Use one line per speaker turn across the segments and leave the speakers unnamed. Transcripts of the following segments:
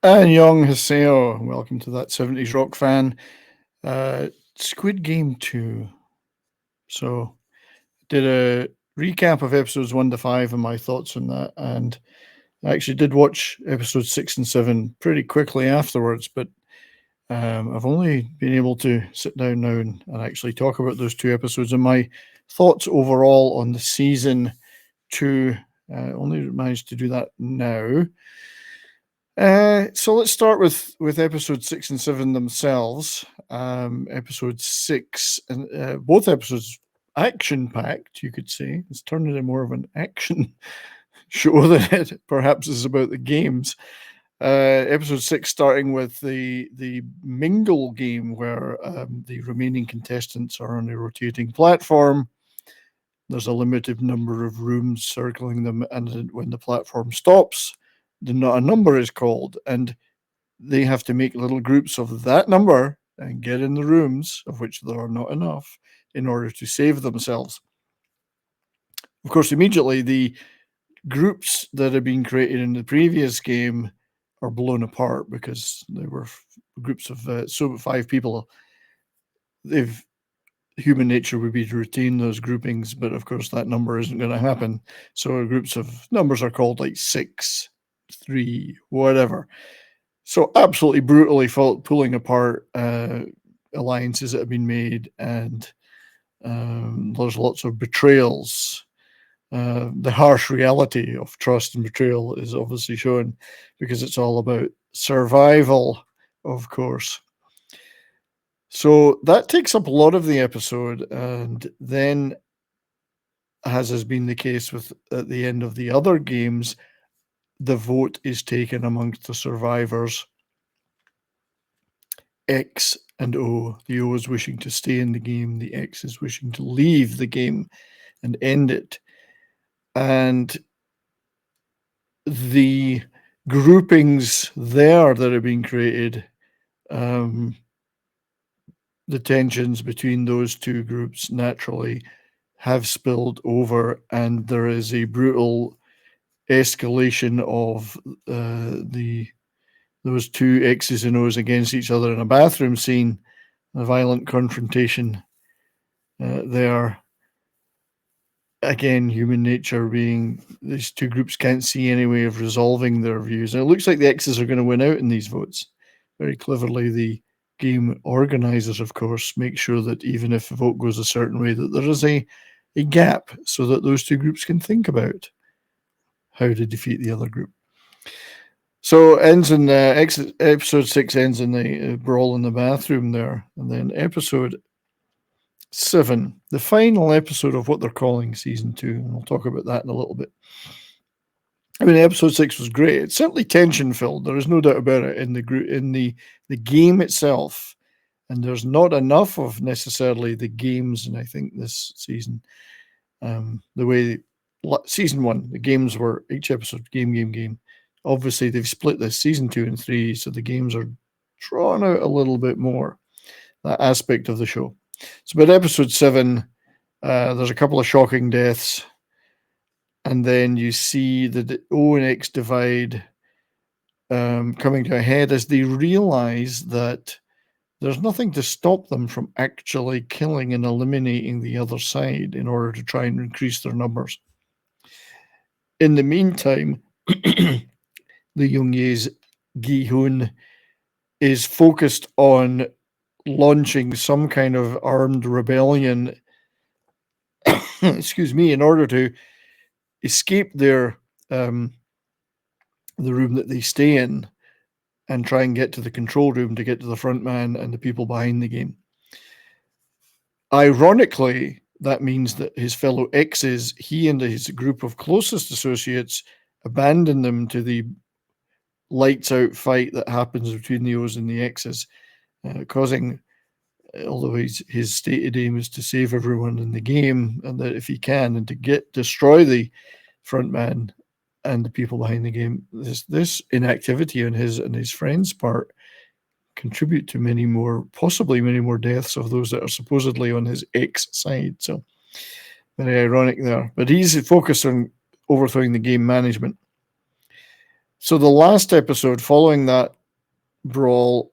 Annyeonghaseyo. Welcome to that 70s rock fan. Squid Game 2. So, did a recap of episodes 1 to 5 and my thoughts on that. And I actually did watch episodes 6 and 7 pretty quickly afterwards, but I've only been able to sit down now and actually talk about those two episodes and my thoughts overall on the season 2. Only managed to do that now. So let's start with episode 6 and 7 themselves. Episode 6 and both episodes action packed, you could say. It's turned into more of an action show than it perhaps is about the games. Episode 6 starting with the mingle game where the remaining contestants are on a rotating platform. There's a limited number of rooms circling them, and when the platform stops, a number is called, and they have to make little groups of that number and get in the rooms, of which there are not enough, in order to save themselves. Of course, immediately the groups that had been created in the previous game are blown apart because they were groups of 5 people. They've Human nature would be to retain those groupings, but of course that number isn't going to happen. So groups of numbers are called like 6, 3, whatever. So absolutely brutally pulling apart alliances that have been made, and there's lots of betrayals. The harsh reality of trust and betrayal is obviously shown because it's all about survival, of course. So that takes up a lot of the episode, and then, as has been the case with at the end of the other games, the vote is taken amongst the survivors. X and O. The O is wishing to stay in the game, the X is wishing to leave the game and end it. And the groupings there that are being created, the tensions between those two groups naturally have spilled over, and there is a brutal escalation of those two X's and O's against each other in a bathroom scene, a violent confrontation there. Again, human nature being these two groups can't see any way of resolving their views. And it looks like the X's are going to win out in these votes. Very cleverly, the game organizers, of course, make sure that even if the vote goes a certain way, that there is a gap so that those two groups can think about how to defeat the other group. So ends in episode 6 ends in the brawl in the bathroom there, and then episode 7, the final episode of what they're calling season 2, and I'll talk about that in a little bit. I mean, episode 6 was great. It's certainly tension filled. There is no doubt about it in the game itself, and there's not enough of necessarily the games. And I think this season, the way season 1, the games were each episode game. Obviously, they've split this season 2 and 3, so the games are drawn out a little bit more. That aspect of the show. So, about episode 7, there's a couple of shocking deaths. And then you see the O and X divide coming to a head as they realize that there's nothing to stop them from actually killing and eliminating the other side in order to try and increase their numbers. In the meantime, the Youngye's Gi-hun is focused on launching some kind of armed rebellion, in order to escape the room that they stay in and try and get to the control room to get to the front man and the people behind the game. Ironically, that means that his fellow X's, he and his group of closest associates, abandon them to the lights out fight that happens between the O's and the X's, causing, although his stated aim is to save everyone in the game, and that if he can, and to destroy the front man and the people behind the game, this inactivity on his and his friends' part contribute to possibly many more deaths of those that are supposedly on his X side. So very ironic there. But he's focused on overthrowing the game management. So the last episode, following that brawl,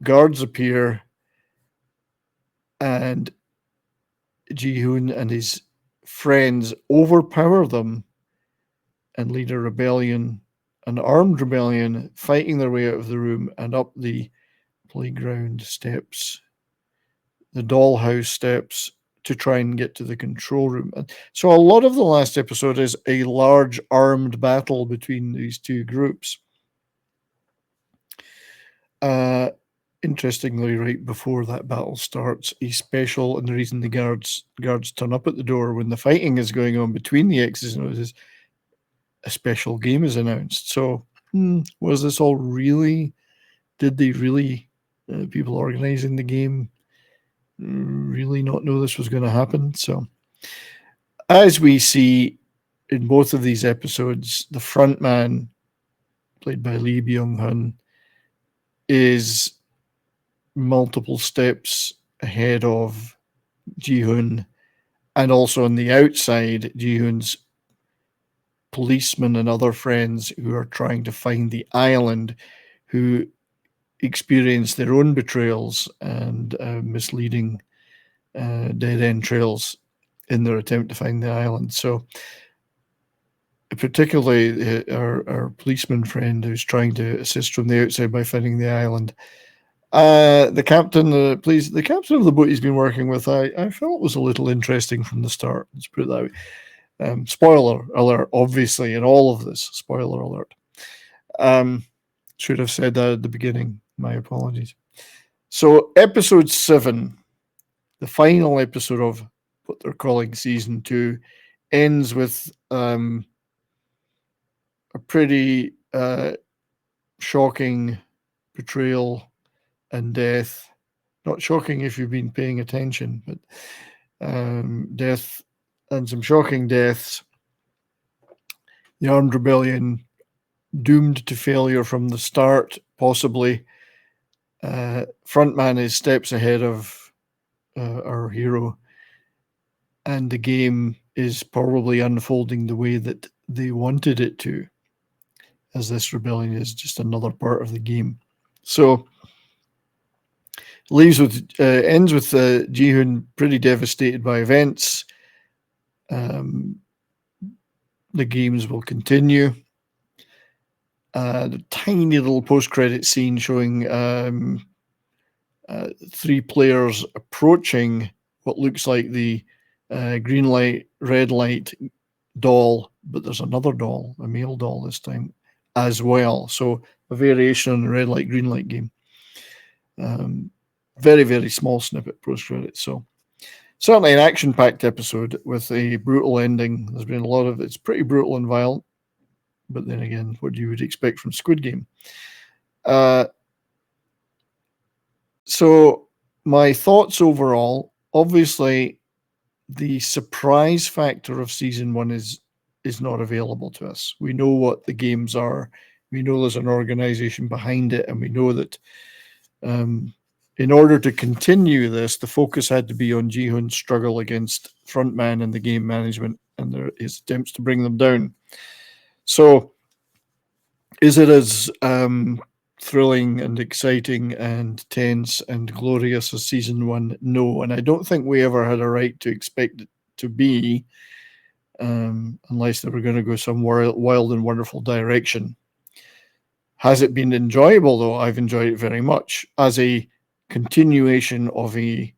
guards appear, and Ji-hoon and his friends overpower them and lead a rebellion, an armed rebellion, fighting their way out of the room and up the playground steps, the dollhouse steps, to try and get to the control room. And so a lot of the last episode is a large armed battle between these two groups. Interestingly, right before that battle starts, a special, and the reason the guards turn up at the door when the fighting is going on between the X's and O's is a special game is announced. So, was this all really? Did they really, people organizing the game, really not know this was going to happen? So, as we see in both of these episodes, the front man, played by Lee Byung-hun, is multiple steps ahead of Ji-hoon, and also on the outside, Ji-hoon's policemen and other friends who are trying to find the island, who experience their own betrayals and misleading dead-end trails in their attempt to find the island. So particularly our policeman friend who's trying to assist from the outside by finding the island. The captain of the boat he's been working with, I felt was a little interesting from the start. Let's put it that way. Spoiler alert, obviously, in all of this. Spoiler alert. Should have said that at the beginning. My apologies. So, episode 7, the final episode of what they're calling season 2, ends with a pretty shocking betrayal and death. Not shocking if you've been paying attention, but death and some shocking deaths. The armed rebellion doomed to failure from the start, possibly. Frontman is steps ahead of our hero, and the game is probably unfolding the way that they wanted it to, as this rebellion is just another part of the game. So ends with Ji-hoon pretty devastated by events. The games will continue. The tiny little post-credit scene showing 3 players approaching what looks like the green light, red light doll, but there's another doll, a male doll this time, as well. So a variation on the red light, green light game. Very, very small snippet post-credits. So certainly an action-packed episode with a brutal ending. There's been a lot of, it's pretty brutal and violent, but then again, what you would expect from Squid Game. So my thoughts overall, obviously the surprise factor of season 1 is not available to us. We know what the games are. We know there's an organization behind it, and we know that in order to continue this, the focus had to be on Ji-hoon's struggle against Frontman and the game management and his attempts to bring them down. So is it as thrilling and exciting and tense and glorious as season 1? No, and I don't think we ever had a right to expect it to be, unless they were going to go some wild and wonderful direction. Has it been enjoyable, though? I've enjoyed it very much as a continuation of a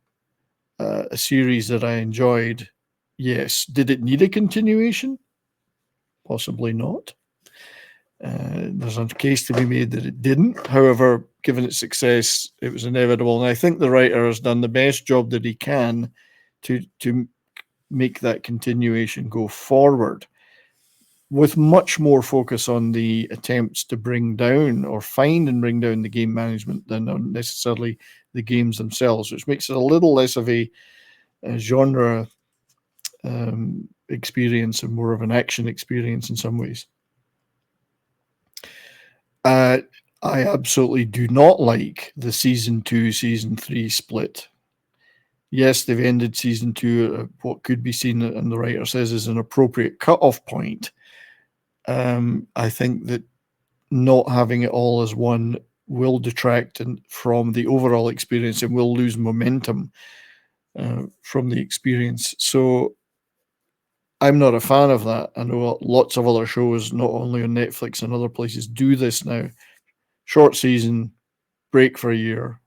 series that I enjoyed. Yes. Did it need a continuation? Possibly not. There's a case to be made that it didn't. However, given its success, it was inevitable. And I think the writer has done the best job that he can to make that continuation go forward, with much more focus on the attempts to bring down or find and bring down the game management than on necessarily the games themselves, which makes it a little less of a genre experience and more of an action experience in some ways. I absolutely do not like the season 2, season 3 split. Yes, they've ended season 2 at what could be seen, and the writer says, is an appropriate cutoff point. I think that not having it all as one will detract from the overall experience and will lose momentum from the experience. So I'm not a fan of that. I know lots of other shows, not only on Netflix and other places, do this now. Short season, break for a year,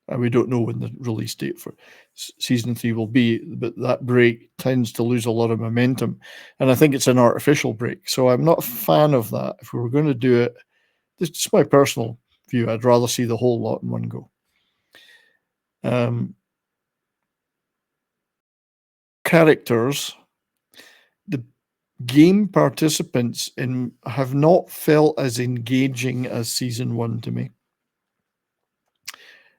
and we don't know when the release date for season 3 will be, but that break tends to lose a lot of momentum. And I think it's an artificial break. So I'm not a fan of that. If we were going to do it, this is just my personal view. I'd rather see the whole lot in one go. Characters, the game participants have not felt as engaging as season 1 to me.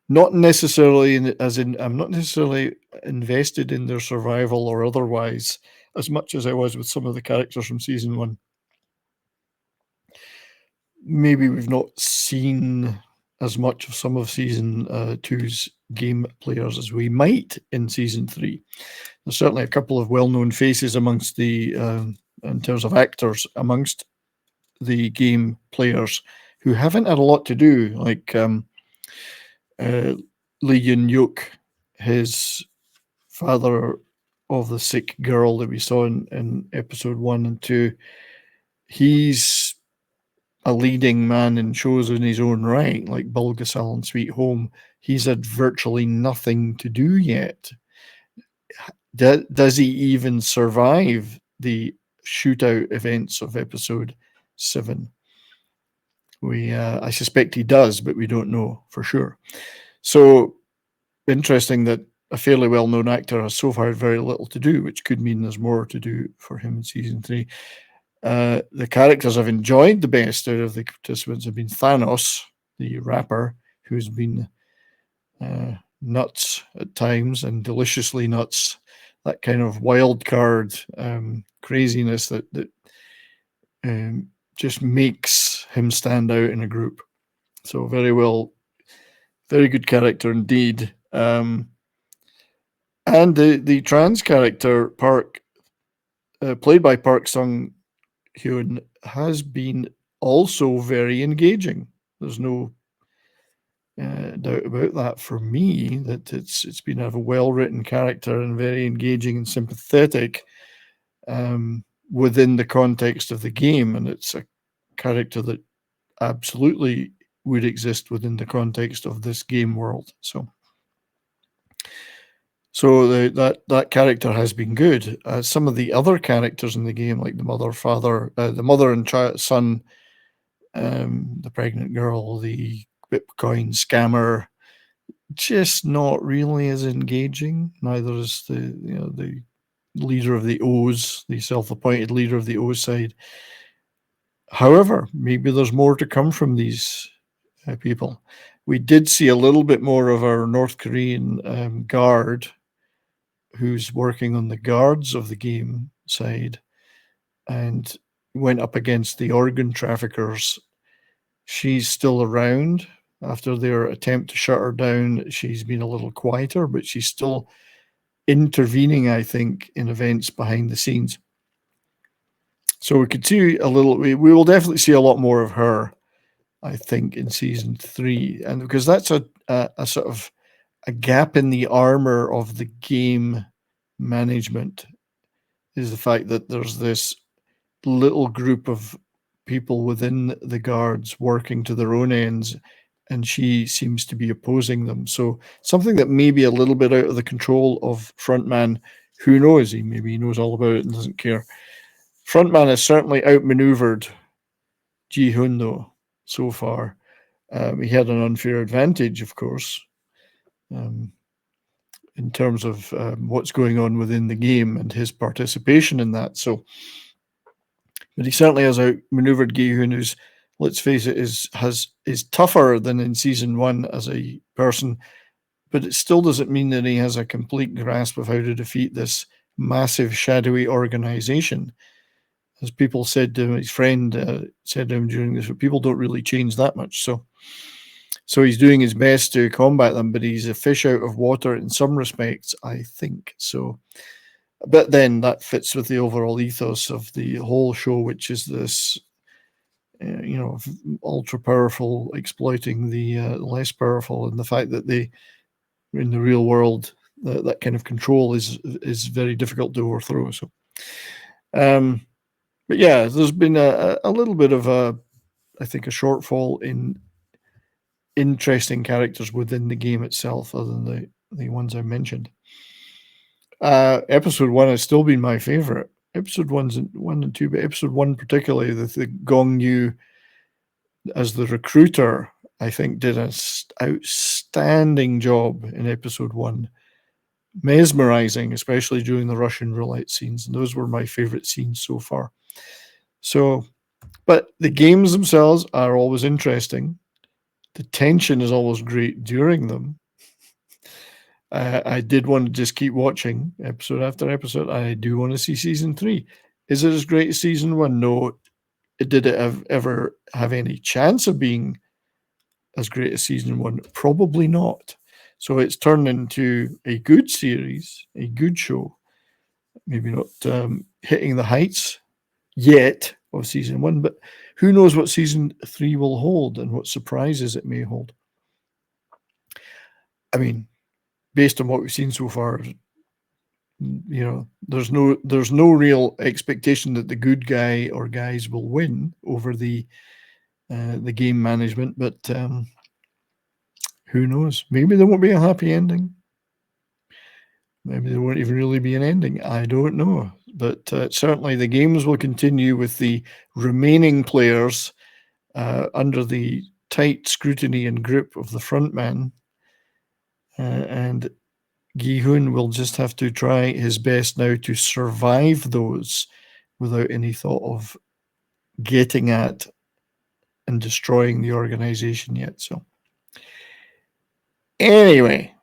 Not necessarily I'm not necessarily invested in their survival or otherwise as much as I was with some of the characters from season 1. Maybe we've not seen as much of some of season 2's game players as we might in season 3. There's certainly a couple of well-known faces amongst the in terms of actors amongst the game players who haven't had a lot to do, like Lee Yun-yuk, his father of the sick girl that we saw in episode 1 and 2. He's a leading man in shows in his own right, like Bulgasal and Sweet Home. He's had virtually nothing to do yet. Does he even survive the shootout events of episode 7? I suspect he does, but we don't know for sure. So interesting that a fairly well-known actor has so far had very little to do, which could mean there's more to do for him in season 3. The characters I've enjoyed the best out of the participants have been Thanos, the rapper, who's been nuts at times and deliciously nuts. That kind of wild card craziness that just makes him stand out in a group. So very good character indeed. And the trans character Park, played by Park Sung Hyun, has been also very engaging. There's no doubt about that for me, that it's been a well-written character and very engaging and sympathetic within the context of the game, and it's a character that absolutely would exist within the context of this game world. So that character has been good. Some of the other characters in the game, like the mother and son, the pregnant girl, the Bitcoin scammer, just not really as engaging. Neither is the leader of the O's, the self-appointed leader of the O side. However, maybe there's more to come from these people. We did see a little bit more of our North Korean guard, who's working on the guards of the game side, and went up against the organ traffickers. She's still around. After their attempt to shut her down, she's been a little quieter, but she's still intervening, I think, in events behind the scenes. So we could see we will definitely see a lot more of her, I think, in season 3. And because that's a sort of a gap in the armor of the game management, is the fact that there's this little group of people within the guards working to their own ends, and she seems to be opposing them. So something that may be a little bit out of the control of Frontman. Who knows? Maybe he knows all about it and doesn't care. Frontman has certainly outmaneuvered Ji-hun, though, so far. He had an unfair advantage, of course, in terms of what's going on within the game and his participation in that. So, but he certainly has outmaneuvered Gi-hun, who's, let's face it, is tougher than in season 1 as a person, but it still doesn't mean that he has a complete grasp of how to defeat this massive shadowy organization. As people said to him, his friend said to him during this, people don't really change that much. So he's doing his best to combat them, but he's a fish out of water in some respects, I think. So But then that fits with the overall ethos of the whole show, which is this, ultra powerful exploiting the less powerful, and the fact that they, in the real world, that kind of control is very difficult to overthrow. So, but yeah, there's been a little bit of I think, a shortfall in interesting characters within the game itself, other than the ones I mentioned. Episode 1 has still been my favorite. Episode 1 and 2, but episode 1 particularly, the Gong Yu as the recruiter, I think, did an outstanding job in episode 1. Mesmerizing, especially during the Russian roulette scenes. And those were my favorite scenes so far. So, but the games themselves are always interesting. The tension is always great during them. I did want to just keep watching episode after episode. I do want to see season 3. Is it as great as season 1? No. Did it ever have any chance of being as great as season 1? Probably not. So it's turned into a good series, a good show. Maybe not hitting the heights yet of season 1, but who knows what season 3 will hold and what surprises it may hold. I mean, based on what we've seen so far, there's no real expectation that the good guy or guys will win over the game management, but who knows? Maybe there won't be a happy ending. Maybe there won't even really be an ending. I don't know. But certainly the games will continue with the remaining players under the tight scrutiny and grip of the front man. And Gi-hun will just have to try his best now to survive those without any thought of getting at and destroying the organization yet. So anyway,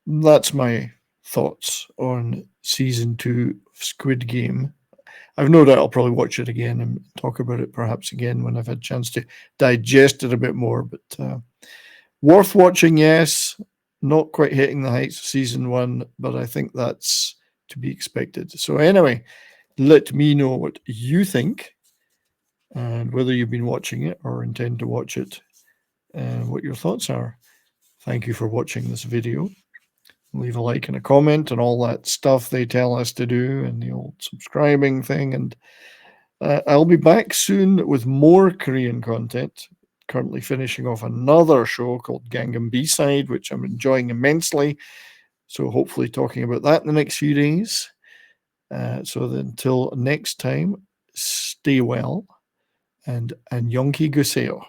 that's my thoughts on season 2 of Squid Game. I've no doubt I'll probably watch it again and talk about it perhaps again when I've had a chance to digest it a bit more. But worth watching, yes. Not quite hitting the heights of season 1, but I think that's to be expected. So anyway, let me know what you think and whether you've been watching it or intend to watch it and what your thoughts are. Thank you for watching this video. Leave a like and a comment and all that stuff they tell us to do, and the old subscribing thing. And I'll be back soon with more Korean content. Currently finishing off another show called Gangnam B-Side, which I'm enjoying immensely. So hopefully talking about that in the next few days. So then until next time, stay well and Yonki Guseo.